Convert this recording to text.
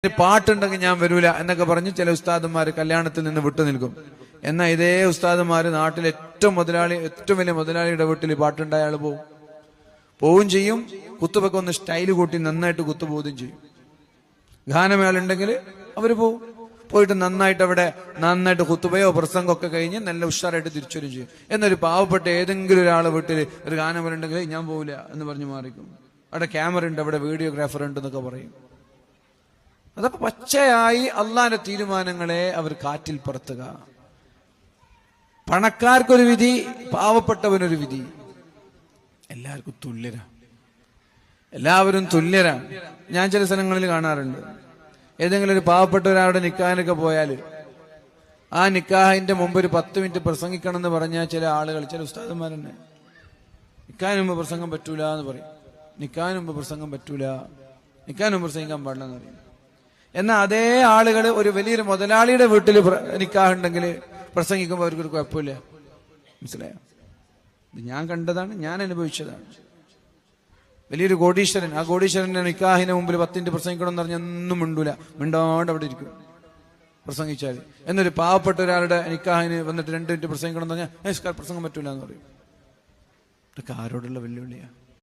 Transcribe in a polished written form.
പാട്ടുണ്ടെങ്കിൽ ഞാൻ വരൂല എന്നൊക്കെ പറഞ്ഞ് ചില ഉസ്താദന്മാർ കല്യാണത്തിൽ നിന്ന് വിട്ടു നിൽക്കും. എന്നാൽ ഇതേ ഉസ്താദന്മാര് നാട്ടിലെ ഏറ്റവും വലിയ മുതലാളിയുടെ വീട്ടിൽ പാട്ടുണ്ടായ ആള് പോവും ചെയ്യും. കുത്തുബൊക്കെ ഒന്ന് സ്റ്റൈല് കൂട്ടി നന്നായിട്ട് കുത്തുപോകുകയും ചെയ്യും. ഗാനമേളുണ്ടെങ്കിൽ അവര് പോയിട്ട് നന്നായിട്ട് കുത്തുബയോ പ്രസംഗമൊക്കെ കഴിഞ്ഞ് നല്ല ഉഷാറായിട്ട് തിരിച്ചു വരും ചെയ്യും. എന്നൊരു പാവപ്പെട്ട ഏതെങ്കിലും ഒരാളെ വീട്ടിൽ ഒരു ഗാനമേളുണ്ടെങ്കിൽ ഞാൻ പോവില്ല എന്ന് പറഞ്ഞ് മാറിക്കും. അവിടെ ക്യാമറ ഉണ്ട്, അവിടെ വീഡിയോഗ്രാഫർ ഉണ്ട് എന്നൊക്കെ പറയും. അതൊക്കെ പച്ചയായി അള്ളാന്റെ തീരുമാനങ്ങളെ അവർ കാറ്റിൽ പറത്തുക. പണക്കാർക്കൊരു വിധി, പാവപ്പെട്ടവനൊരു വിധി. എല്ലാവർക്കും എല്ലാവരും തുല്യരാണ്. ഞാൻ ചില സ്ഥലങ്ങളിൽ കാണാറുണ്ട്, ഏതെങ്കിലും ഒരു പാവപ്പെട്ട ഒരാളുടെ നിക്കാഹിനൊക്കെ പോയാൽ ആ നിക്കാഹിന്റെ മുമ്പ് ഒരു 10 മിനിറ്റ് പ്രസംഗിക്കണം എന്ന് പറഞ്ഞാൽ ചില ആളുകൾ, ചില ഉസ്താദന്മാരെന്നെ നിക്കാഹിന് മുമ്പ് പ്രസംഗം പറ്റൂല എന്ന് പറയും. നിക്കാഹിന് മുമ്പ് പ്രസംഗം പറ്റൂല, നിക്കാഹിന് മുമ്പ് പ്രസംഗിക്കാൻ പാടില്ല എന്ന് പറയും. എന്നാൽ അതേ ആളുകൾ ഒരു വലിയൊരു മുതലാളിയുടെ വീട്ടിൽ നിക്കാഹുണ്ടെങ്കിൽ പ്രസംഗിക്കുമ്പോൾ അവർക്കൊരു കുഴപ്പമില്ല. മനസ്സിലായോ? ഇത് ഞാൻ കണ്ടതാണ്, ഞാൻ അനുഭവിച്ചതാണ്. വലിയൊരു കോടീശ്വരൻ, ആ കോടീശ്വരന്റെ നിക്കാഹിന് മുമ്പിൽ 10 മിനിറ്റ് പ്രസംഗിക്കണം എന്ന് പറഞ്ഞാൽ ഒന്നും മിണ്ടാണ്ട് അവിടെ ഇരിക്കും പ്രസംഗിച്ചാൽ. എന്നൊരു പാവപ്പെട്ട ഒരാളുടെ നിക്കാഹിന് വന്നിട്ട് 2 മിനിറ്റ് പ്രസംഗിക്കണം എന്ന് പറഞ്ഞാൽ പ്രസംഗം പറ്റൂല എന്ന് പറയും. ഇതൊക്കെ ആരോടുള്ള വെല്ലുവിളിയാണ്?